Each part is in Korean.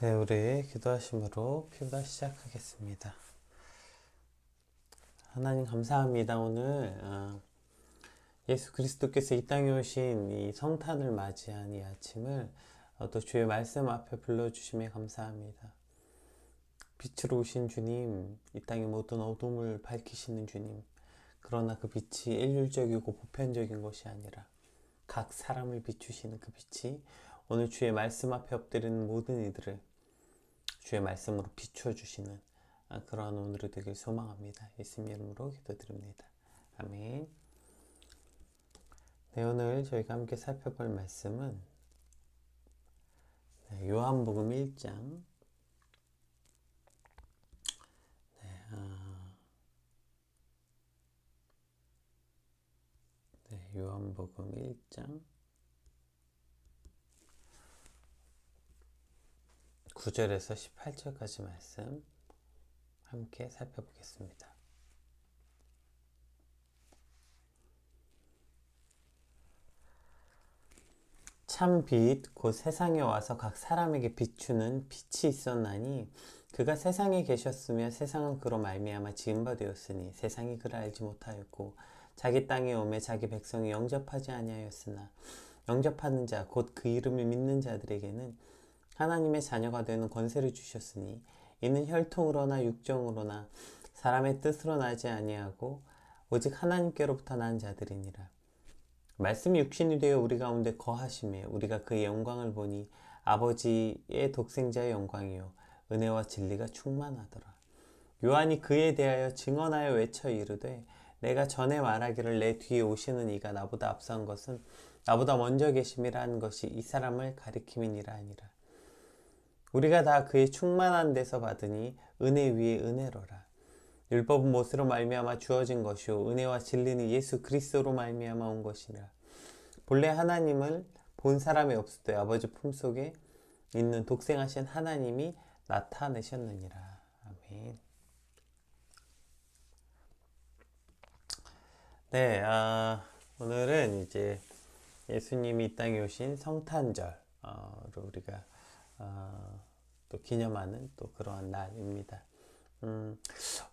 네, 우리 기도하심으로 피부다 시작하겠습니다. 하나님 감사합니다. 오늘 예수 그리스도께서 이 땅에 오신 이 성탄을 맞이한 이 아침을 또 주의 말씀 앞에 불러주심에 감사합니다. 빛으로 오신 주님, 이 땅의 모든 어둠을 밝히시는 주님, 그러나 그 빛이 일률적이고 보편적인 것이 아니라 각 사람을 비추시는 그 빛이 오늘 주의 말씀 앞에 엎드리는 모든 이들을 주의 말씀으로 비춰주시는 그러한 오늘이 되길 소망합니다. 예수님 이름으로 기도드립니다. 아멘. 네, 오늘 저희가 함께 살펴볼 말씀은 요한복음 1장 요한복음 1장 9절에서 18절까지 말씀 함께 살펴보겠습니다. 참 빛 곧 세상에 와서 각 사람에게 비추는 빛이 있었나니 그가 세상에 계셨으며 세상은 그로 말미암아 지은 바 되었으니 세상이 그를 알지 못하였고 자기 땅에 오매 자기 백성이 영접하지 아니하였으나 영접하는 자 곧 그 이름을 믿는 자들에게는 하나님의 자녀가 되는 권세를 주셨으니 이는 혈통으로나 육정으로나 사람의 뜻으로 나지 아니하고 오직 하나님께로부터 난 자들이니라. 말씀이 육신이 되어 우리 가운데 거하심에 우리가 그의 영광을 보니 아버지의 독생자의 영광이요 은혜와 진리가 충만하더라. 요한이 그에 대하여 증언하여 외쳐 이르되 내가 전에 말하기를 내 뒤에 오시는 이가 나보다 앞선 것은 나보다 먼저 계심이라 한 것이 이 사람을 가리킴이니라 하니라. 우리가 다 그의 충만한 데서 받으니 은혜 위에 은혜로라. 율법은 못으로 말미암아 주어진 것이요 은혜와 진리는 예수 그리스도로 말미암아 온 것이라. 본래 하나님을 본 사람이 없을 때 아버지 품속에 있는 독생하신 하나님이 나타내셨느니라. 아멘. 네, 오늘은 이제 예수님이 이 땅에 오신 성탄절을 우리가 또 기념하는 또 그러한 날입니다.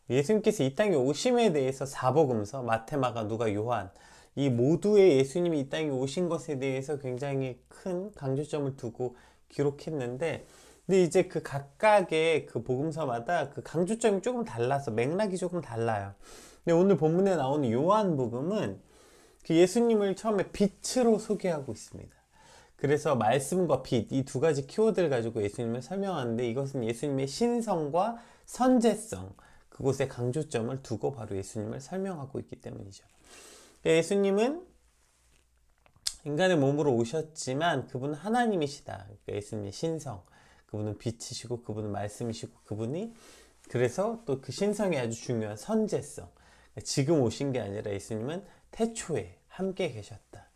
예수님께서 이 땅에 오심에 대해서 사복음서 마태, 마가, 누가, 요한 이 모두의 예수님이 이 땅에 오신 것에 대해서 굉장히 큰 강조점을 두고 기록했는데, 근데 이제 그 각각의 그 복음서마다 그 강조점이 조금 달라서 맥락이 조금 달라요. 근데 오늘 본문에 나오는 요한복음은 그 예수님을 처음에 빛으로 소개하고 있습니다. 그래서 말씀과 빛, 이 두 가지 키워드를 가지고 예수님을 설명하는데, 이것은 예수님의 신성과 선제성, 그곳에 강조점을 두고 바로 예수님을 설명하고 있기 때문이죠. 예수님은 인간의 몸으로 오셨지만 그분은 하나님이시다. 그러니까 예수님의 신성, 그분은 빛이시고 그분은 말씀이시고 그분이 그래서 또 그 신성이 아주 중요한 선제성, 지금 오신 게 아니라 예수님은 태초에 함께 계셨다.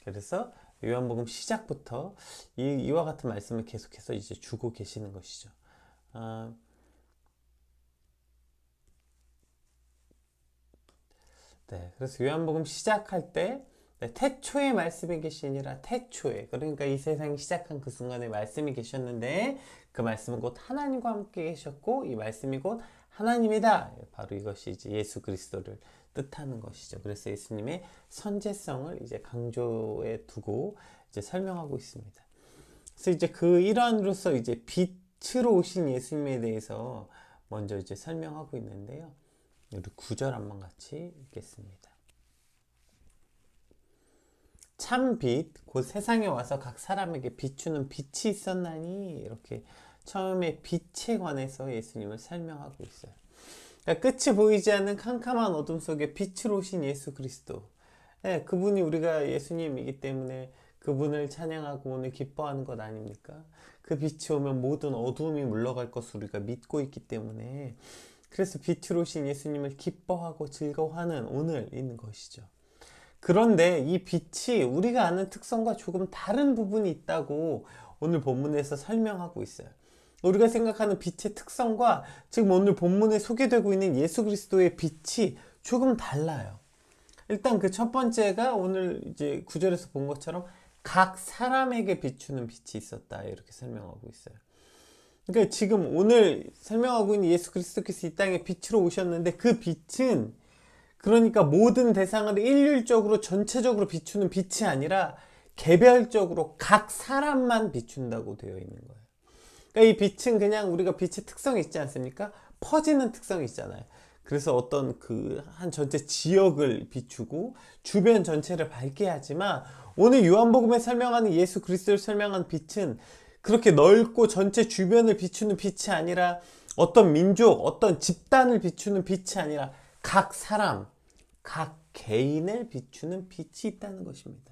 그래서 요한복음 시작부터 이와 같은 말씀을 계속해서 이제 주고 계시는 것이죠. 네, 그래서 요한복음 시작할 때 태초에 말씀이 계시니라. 태초에, 그러니까 이 세상이 시작한 그 순간에 말씀이 계셨는데 그 말씀은 곧 하나님과 함께 계셨고 이 말씀이 곧 하나님이다. 바로 이것이 이제 예수 그리스도를 뜻하는 것이죠. 그래서 예수님의 선제성을 이제 강조에 두고 이제 설명하고 있습니다. 그래서 이제 그 일환으로서 이제 빛으로 오신 예수님에 대해서 먼저 이제 설명하고 있는데요. 우리 9절 한번 같이 읽겠습니다. 참 빛, 곧 세상에 와서 각 사람에게 비추는 빛이 있었나니, 이렇게 처음에 빛에 관해서 예수님을 설명하고 있어요. 그러니까 끝이 보이지 않는 캄캄한 어둠 속에 빛으로 오신 예수 그리스도. 네, 그분이 우리가 예수님이기 때문에 그분을 찬양하고 오늘 기뻐하는 것 아닙니까? 그 빛이 오면 모든 어두움이 물러갈 것을 우리가 믿고 있기 때문에, 그래서 빛으로 오신 예수님을 기뻐하고 즐거워하는 오늘인 것이죠. 그런데 이 빛이 우리가 아는 특성과 조금 다른 부분이 있다고 오늘 본문에서 설명하고 있어요. 우리가 생각하는 빛의 특성과 지금 오늘 본문에 소개되고 있는 예수 그리스도의 빛이 조금 달라요. 일단 그 첫 번째가 오늘 이제 구절에서 본 것처럼 각 사람에게 비추는 빛이 있었다, 이렇게 설명하고 있어요. 그러니까 지금 오늘 설명하고 있는 예수 그리스도께서 이 땅에 빛으로 오셨는데 그 빛은 그러니까 모든 대상을 일률적으로 전체적으로 비추는 빛이 아니라 개별적으로 각 사람만 비춘다고 되어 있는 거예요. 그러니까 이 빛은 그냥 우리가 빛의 특성이 있지 않습니까? 퍼지는 특성이 있잖아요. 그래서 어떤 그 한 전체 지역을 비추고 주변 전체를 밝게 하지만 오늘 요한복음에 설명하는 예수 그리스도를 설명한 빛은 그렇게 넓고 전체 주변을 비추는 빛이 아니라 어떤 민족, 어떤 집단을 비추는 빛이 아니라 각 사람, 각 개인을 비추는 빛이 있다는 것입니다.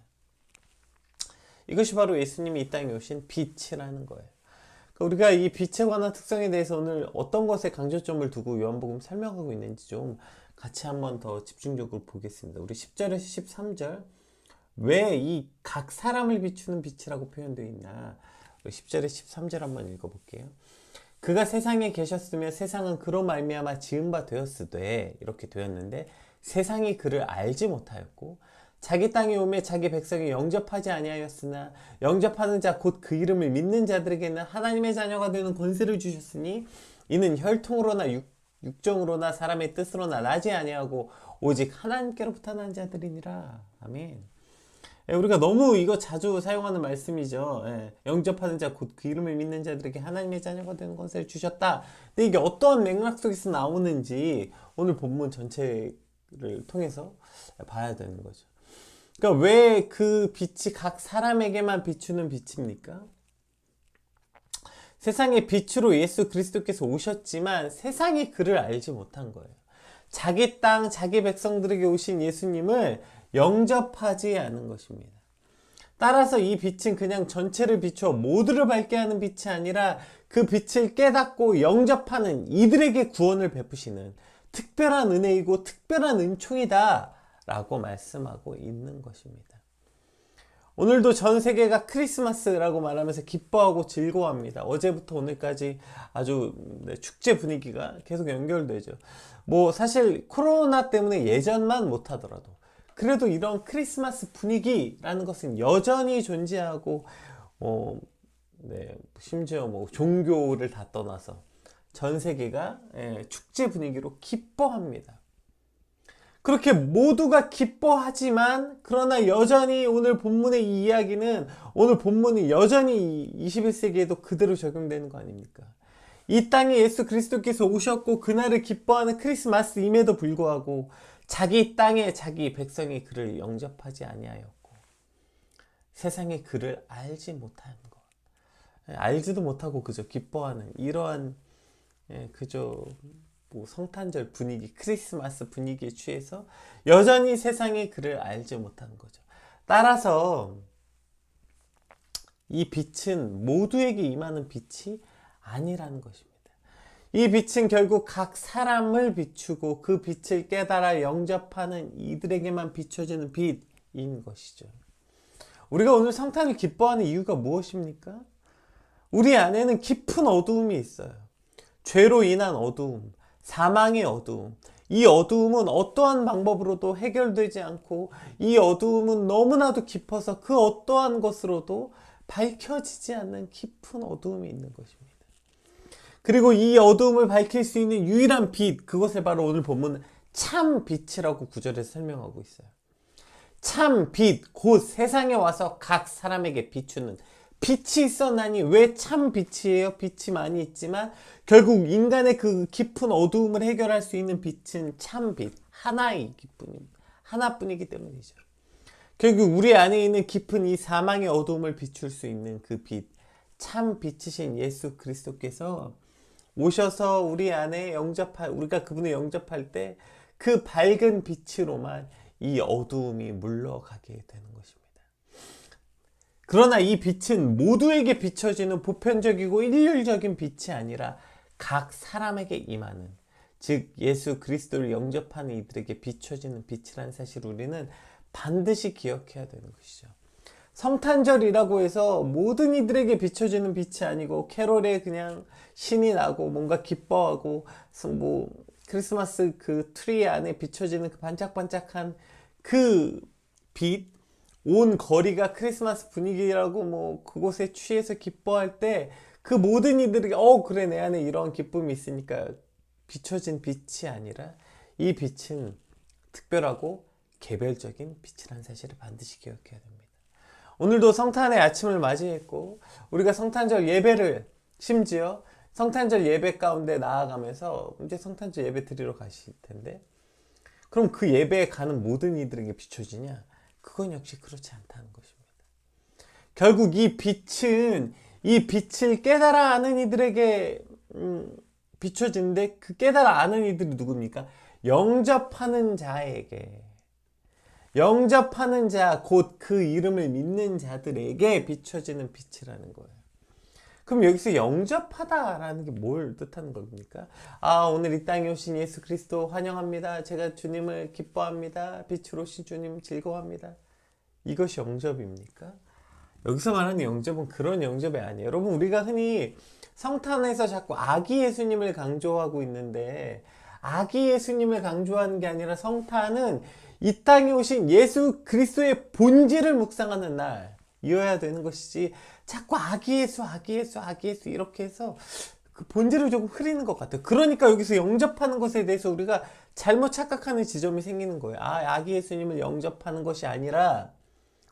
이것이 바로 예수님이 이 땅에 오신 빛이라는 거예요. 우리가 이 빛에 관한 특성에 대해서 오늘 어떤 것에 강조점을 두고 요한복음 설명하고 있는지 좀 같이 한번 더 집중적으로 보겠습니다. 우리 10절에서 13절 왜 이 각 사람을 비추는 빛이라고 표현되어 있나 10절에서 13절 한번 읽어볼게요. 그가 세상에 계셨으며 세상은 그로 말미암아 지은 바 되었으되 이렇게 되었는데 세상이 그를 알지 못하였고 자기 땅에 오매 자기 백성이 영접하지 아니하였으나 영접하는 자 곧 그 이름을 믿는 자들에게는 하나님의 자녀가 되는 권세를 주셨으니 이는 혈통으로나 육정으로나 사람의 뜻으로나 나지 아니하고 오직 하나님께로부터 난 자들이니라. 아멘. 우리가 너무 이거 자주 사용하는 말씀이죠. 영접하는 자 곧 그 이름을 믿는 자들에게 하나님의 자녀가 되는 권세를 주셨다. 근데 이게 어떤 맥락 속에서 나오는지 오늘 본문 전체를 통해서 봐야 되는 거죠. 그러니까 왜 그 빛이 각 사람에게만 비추는 빛입니까? 세상의 빛으로 예수 그리스도께서 오셨지만 세상이 그를 알지 못한 거예요. 자기 땅, 자기 백성들에게 오신 예수님을 영접하지 않은 것입니다. 따라서 이 빛은 그냥 전체를 비추어 모두를 밝게 하는 빛이 아니라 그 빛을 깨닫고 영접하는 이들에게 구원을 베푸시는 특별한 은혜이고 특별한 은총이다 라고 말씀하고 있는 것입니다. 오늘도 전 세계가 크리스마스라고 말하면서 기뻐하고 즐거워합니다. 어제부터 오늘까지 아주 축제 분위기가 계속 연결되죠. 사실 코로나 때문에 예전만 못하더라도 그래도 이런 크리스마스 분위기라는 것은 여전히 존재하고 심지어 종교를 다 떠나서 전 세계가 축제 분위기로 기뻐합니다. 그렇게 모두가 기뻐하지만 그러나 여전히 오늘 본문의 이 이야기는 오늘 본문이 여전히 21세기에도 그대로 적용되는 거 아닙니까? 이 땅에 예수 그리스도께서 오셨고 그날을 기뻐하는 크리스마스임에도 불구하고 자기 땅에 자기 백성이 그를 영접하지 아니하였고 세상에 그를 알지 못하는 것, 알지도 못하고 그저 기뻐하는 이러한 그저 성탄절 분위기, 크리스마스 분위기에 취해서 여전히 세상이 그를 알지 못하는 거죠. 따라서 이 빛은 모두에게 임하는 빛이 아니라는 것입니다. 이 빛은 결국 각 사람을 비추고 그 빛을 깨달아 영접하는 이들에게만 비춰지는 빛인 것이죠. 우리가 오늘 성탄을 기뻐하는 이유가 무엇입니까? 우리 안에는 깊은 어두움이 있어요. 죄로 인한 어두움, 사망의 어두움. 이 어두움은 어떠한 방법으로도 해결되지 않고 이 어두움은 너무나도 깊어서 그 어떠한 것으로도 밝혀지지 않는 깊은 어두움이 있는 것입니다. 그리고 이 어두움을 밝힐 수 있는 유일한 빛, 그것을 바로 오늘 본문은 참 빛이라고 구절에서 설명하고 있어요. 참 빛, 곧 세상에 와서 각 사람에게 비추는 빛이 있었나니 왜 참 빛이에요? 빛이 많이 있지만 결국 인간의 그 깊은 어두움을 해결할 수 있는 빛은 참 빛, 하나뿐이기 때문이죠. 결국 우리 안에 있는 깊은 이 사망의 어두움을 비출 수 있는 그 빛, 참 빛이신 예수 그리스도께서 오셔서 우리 안에 우리가 그분을 영접할 때 그 밝은 빛으로만 이 어두움이 물러가게 되는 것입니다. 그러나 이 빛은 모두에게 비춰지는 보편적이고 일률적인 빛이 아니라 각 사람에게 임하는, 즉 예수 그리스도를 영접하는 이들에게 비춰지는 빛이라는 사실을 우리는 반드시 기억해야 되는 것이죠. 성탄절이라고 해서 모든 이들에게 비춰지는 빛이 아니고 캐롤에 그냥 신이 나고 뭔가 기뻐하고 크리스마스 그 트리 안에 비춰지는 그 반짝반짝한 그 빛, 온 거리가 크리스마스 분위기라고 그곳에 취해서 기뻐할 때 그 모든 이들에게 그래, 내 안에 이런 기쁨이 있으니까 비춰진 빛이 아니라 이 빛은 특별하고 개별적인 빛이라는 사실을 반드시 기억해야 됩니다. 오늘도 성탄의 아침을 맞이했고 우리가 성탄절 예배를 심지어 성탄절 예배 가운데 나아가면서 이제 성탄절 예배 드리러 가실 텐데, 그럼 그 예배에 가는 모든 이들에게 비춰지냐? 그건 역시 그렇지 않다는 것입니다. 결국 이 빛은 이 빛을 깨달아 아는 이들에게 비춰지는데, 그 깨달아 아는 이들이 누굽니까? 영접하는 자에게, 영접하는 자, 곧 그 이름을 믿는 자들에게 비춰지는 빛이라는 거예요. 그럼 여기서 영접하다라는 게 뭘 뜻하는 겁니까? 오늘 이 땅에 오신 예수 그리스도 환영합니다. 제가 주님을 기뻐합니다. 빛으로 오신 주님 즐거워합니다. 이것이 영접입니까? 여기서 말하는 영접은 그런 영접이 아니에요. 여러분, 우리가 흔히 성탄에서 자꾸 아기 예수님을 강조하고 있는데, 아기 예수님을 강조하는 게 아니라 성탄은 이 땅에 오신 예수 그리스도의 본질을 묵상하는 날이어야 되는 것이지, 자꾸 아기 예수 이렇게 해서 그 본질을 조금 흐리는 것 같아요. 그러니까 여기서 영접하는 것에 대해서 우리가 잘못 착각하는 지점이 생기는 거예요. 아기 예수님을 영접하는 것이 아니라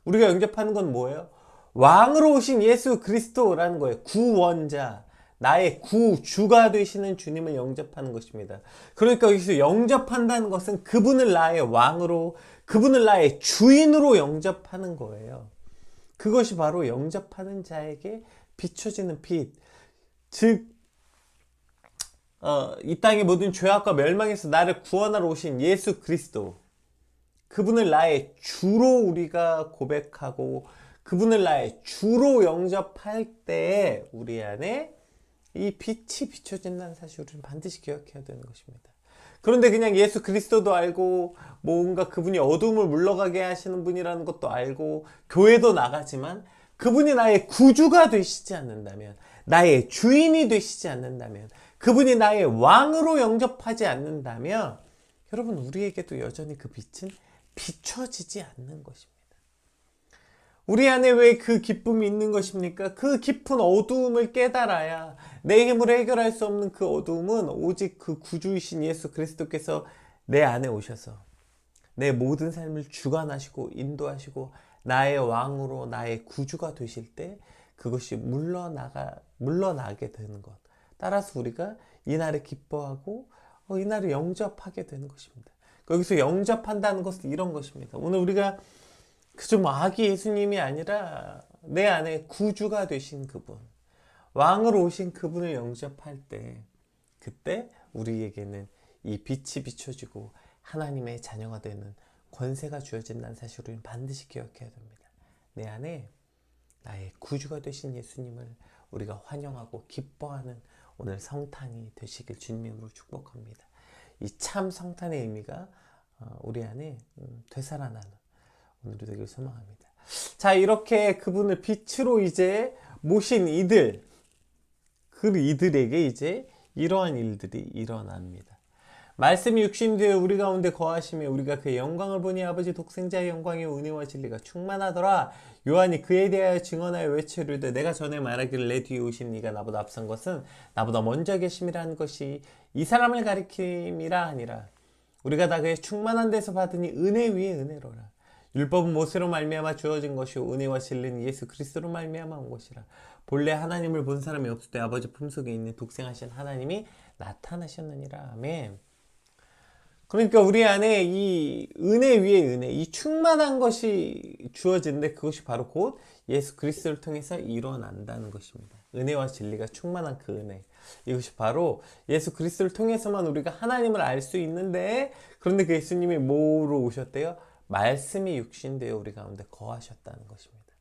우리가 영접하는 건 뭐예요? 왕으로 오신 예수 그리스도라는 거예요. 구원자, 나의 구주가 되시는 주님을 영접하는 것입니다. 그러니까 여기서 영접한다는 것은 그분을 나의 왕으로, 그분을 나의 주인으로 영접하는 거예요. 그것이 바로 영접하는 자에게 비춰지는 빛, 즉 이 땅의 모든 죄악과 멸망에서 나를 구원하러 오신 예수 그리스도, 그분을 나의 주로 우리가 고백하고 그분을 나의 주로 영접할 때에 우리 안에 이 빛이 비춰진다는 사실을 우리는 반드시 기억해야 되는 것입니다. 그런데 그냥 예수 그리스도도 알고 뭔가 그분이 어둠을 물러가게 하시는 분이라는 것도 알고 교회도 나가지만 그분이 나의 구주가 되시지 않는다면, 나의 주인이 되시지 않는다면, 그분이 나의 왕으로 영접하지 않는다면, 여러분, 우리에게도 여전히 그 빛은 비춰지지 않는 것입니다. 우리 안에 왜 그 기쁨이 있는 것입니까? 그 깊은 어두움을 깨달아야, 내 힘으로 해결할 수 없는 그 어두움은 오직 그 구주이신 예수 그리스도께서 내 안에 오셔서 내 모든 삶을 주관하시고 인도하시고 나의 왕으로 나의 구주가 되실 때 그것이 물러나게 되는 것. 따라서 우리가 이날을 기뻐하고 이날을 영접하게 되는 것입니다. 여기서 영접한다는 것은 이런 것입니다. 오늘 우리가 그저 아기 예수님이 아니라 내 안에 구주가 되신 그분, 왕으로 오신 그분을 영접할 때, 그때 우리에게는 이 빛이 비춰지고 하나님의 자녀가 되는 권세가 주어진다는 사실을 우리는 반드시 기억해야 됩니다. 내 안에 나의 구주가 되신 예수님을 우리가 환영하고 기뻐하는 오늘 성탄이 되시길 주님으로 축복합니다. 이 참 성탄의 의미가 우리 안에 되살아나는 오늘이 되길 소망합니다. 자, 이렇게 그분을 빛으로 이제 모신 이들, 그 이들에게 이제 이러한 일들이 일어납니다. 말씀이 육신되어 우리 가운데 거하시며 우리가 그의 영광을 보니 아버지 독생자의 영광의 은혜와 진리가 충만하더라. 요한이 그에 대하여 증언하여 외치르되 내가 전에 말하기를 내 뒤에 오신 이가 나보다 앞선 것은 나보다 먼저 계심이라는 것이 이 사람을 가리킴이라 하니라. 우리가 다 그의 충만한 데서 받으니 은혜 위에 은혜로라. 율법은 모세로 말미암아 주어진 것이요 은혜와 진리는 예수 그리스도로 말미암아 온 것이라. 본래 하나님을 본 사람이 없을 때 아버지 품속에 있는 독생하신 하나님이 나타나셨느니라. 아멘. 그러니까 우리 안에 이 은혜 위에 은혜, 이 충만한 것이 주어지는데 그것이 바로 곧 예수 그리스도를 통해서 일어난다는 것입니다. 은혜와 진리가 충만한 그 은혜, 이것이 바로 예수 그리스도를 통해서만 우리가 하나님을 알 수 있는데, 그런데 그 예수님이 뭐로 오셨대요? 말씀이 육신되어 우리 가운데 거하셨다는 것입니다.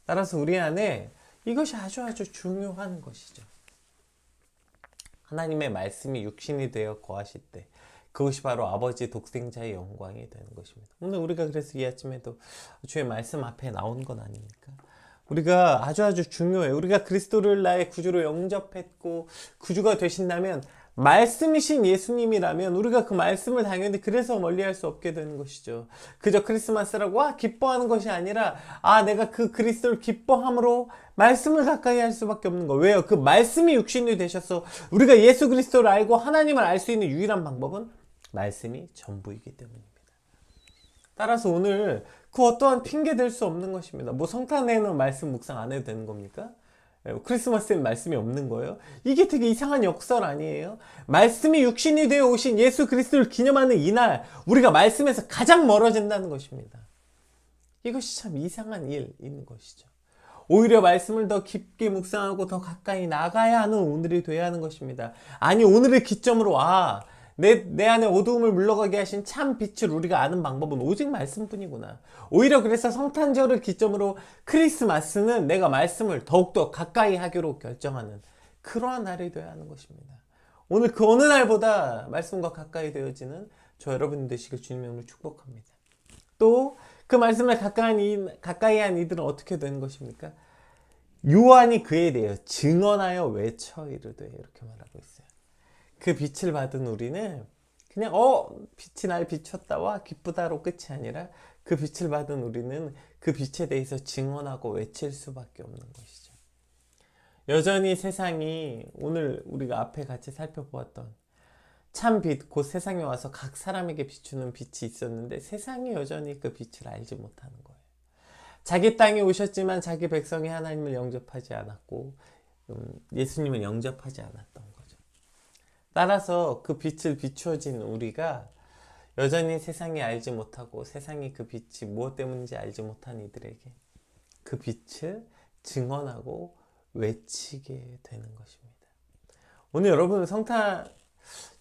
따라서 우리 안에 이것이 아주 중요한 것이죠. 하나님의 말씀이 육신이 되어 거하실 때 그것이 바로 아버지 독생자의 영광이 되는 것입니다. 오늘 우리가 그래서 이 아침에도 주의 말씀 앞에 나온 건 아닙니까? 우리가 아주 중요해요. 우리가 그리스도를 나의 구주로 영접했고 구주가 되신다면 말씀이신 예수님이라면 우리가 그 말씀을 당연히 그래서 멀리할 수 없게 되는 것이죠. 그저 크리스마스라고 기뻐하는 것이 아니라 내가 그 그리스도를 기뻐함으로 말씀을 가까이 할 수밖에 없는 거. 왜요? 그 말씀이 육신이 되셔서 우리가 예수 그리스도를 알고 하나님을 알 수 있는 유일한 방법은 말씀이 전부이기 때문입니다. 따라서 오늘 그 어떠한 핑계 댈 수 없는 것입니다. 뭐 성탄에는 말씀 묵상 안 해도 되는 겁니까? 크리스마스에는 말씀이 없는 거예요? 이게 되게 이상한 역설 아니에요? 말씀이 육신이 되어 오신 예수 그리스도를 기념하는 이날 우리가 말씀에서 가장 멀어진다는 것입니다. 이것이 참 이상한 일인 것이죠. 오히려 말씀을 더 깊게 묵상하고 더 가까이 나가야 하는 오늘이 되어야 하는 것입니다. 아니 오늘을 기점으로 내 안에 어두움을 물러가게 하신 참 빛을 우리가 아는 방법은 오직 말씀뿐이구나. 오히려 그래서 성탄절을 기점으로 크리스마스는 내가 말씀을 더욱더 가까이 하기로 결정하는 그러한 날이 되어야 하는 것입니다. 오늘 그 어느 날보다 말씀과 가까이 되어지는 저 여러분 되시길 주님의 이름으로 축복합니다. 또 그 말씀을 가까이 한 이들은 어떻게 되는 것입니까? 요한이 그에 대해 증언하여 외쳐 이르되 이렇게 말하고 있어요. 그 빛을 받은 우리는 그냥 빛이 날 비췄다와 기쁘다로 끝이 아니라 그 빛을 받은 우리는 그 빛에 대해서 증언하고 외칠 수밖에 없는 것이죠. 여전히 세상이 오늘 우리가 앞에 같이 살펴보았던 참 빛, 곧 세상에 와서 각 사람에게 비추는 빛이 있었는데 세상이 여전히 그 빛을 알지 못하는 거예요. 자기 땅에 오셨지만 자기 백성이 하나님을 영접하지 않았고 예수님을 영접하지 않았던 거죠. 따라서 그 빛을 비추어진 우리가 여전히 세상이 알지 못하고 세상이 그 빛이 무엇 때문인지 알지 못한 이들에게 그 빛을 증언하고 외치게 되는 것입니다. 오늘 여러분 성탄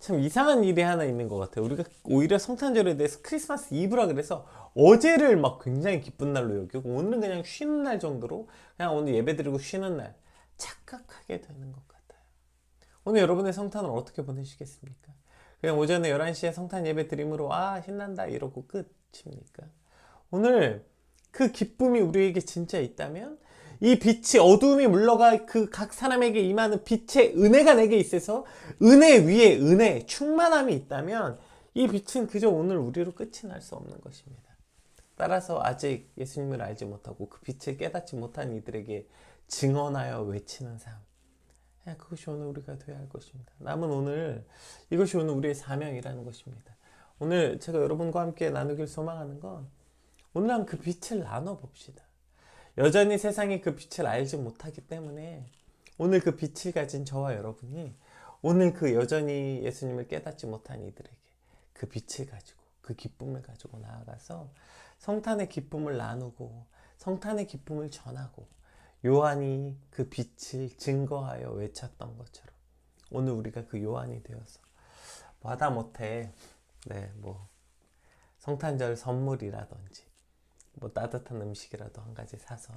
참 이상한 일이 하나 있는 것 같아요. 우리가 오히려 성탄절에 대해서 크리스마스 이브라 그래서 어제를 막 굉장히 기쁜 날로 여기고 오늘은 그냥 쉬는 날 정도로 그냥 오늘 예배 드리고 쉬는 날 착각하게 되는 것 같아요. 오늘 여러분의 성탄을 어떻게 보내시겠습니까? 그냥 오전에 11시에 성탄 예배 드림으로 신난다 이러고 끝입니까? 오늘 그 기쁨이 우리에게 진짜 있다면 이 빛이 어두움이 물러가 그 각 사람에게 임하는 빛의 은혜가 내게 있어서 은혜 위에 은혜, 충만함이 있다면 이 빛은 그저 오늘 우리로 끝이 날 수 없는 것입니다. 따라서 아직 예수님을 알지 못하고 그 빛을 깨닫지 못한 이들에게 증언하여 외치는 삶, 그것이 오늘 우리가 되어야 할 것입니다. 남은 오늘 이것이 오늘 우리의 사명이라는 것입니다. 오늘 제가 여러분과 함께 나누길 소망하는 건 오늘 그 빛을 나눠봅시다. 여전히 세상이 그 빛을 알지 못하기 때문에 오늘 그 빛을 가진 저와 여러분이 오늘 그 여전히 예수님을 깨닫지 못한 이들에게 그 빛을 가지고 그 기쁨을 가지고 나아가서 성탄의 기쁨을 나누고 성탄의 기쁨을 전하고 요한이 그 빛을 증거하여 외쳤던 것처럼 오늘 우리가 그 요한이 되어서 하다못해 성탄절 선물이라든지 따뜻한 음식이라도 한 가지 사서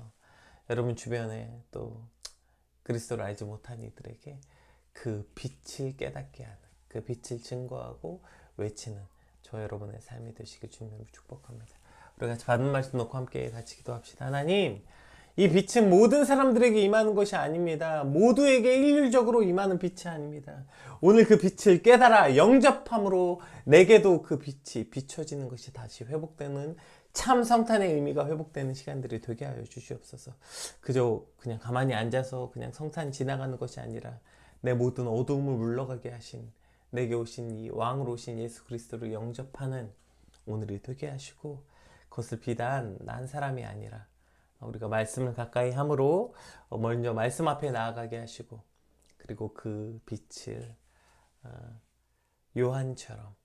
여러분 주변에 또 그리스도를 알지 못한 이들에게 그 빛을 깨닫게 하는 그 빛을 증거하고 외치는 저 여러분의 삶이 되시길 주님으로 축복합니다. 우리 같이 받은 말씀 놓고 함께 같이 기도합시다. 하나님, 이 빛은 모든 사람들에게 임하는 것이 아닙니다. 모두에게 일률적으로 임하는 빛이 아닙니다. 오늘 그 빛을 깨달아 영접함으로 내게도 그 빛이 비춰지는 것이 다시 회복되는 참 성탄의 의미가 회복되는 시간들이 되게 하여 주시옵소서. 그저 그냥 가만히 앉아서 그냥 성탄 지나가는 것이 아니라 내 모든 어두움을 물러가게 하신 내게 오신 이 왕으로 오신 예수 그리스도를 영접하는 오늘이 되게 하시고 그것을 비단 난 사람이 아니라 우리가 말씀을 가까이 함으로 먼저 말씀 앞에 나아가게 하시고 그리고 그 빛을 요한처럼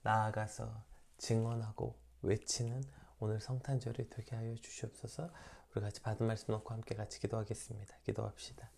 나아가서 증언하고 외치는 오늘 성탄절이 되게 하여 주시옵소서. 우리 같이 받은 말씀 놓고 함께 같이 기도하겠습니다. 기도합시다.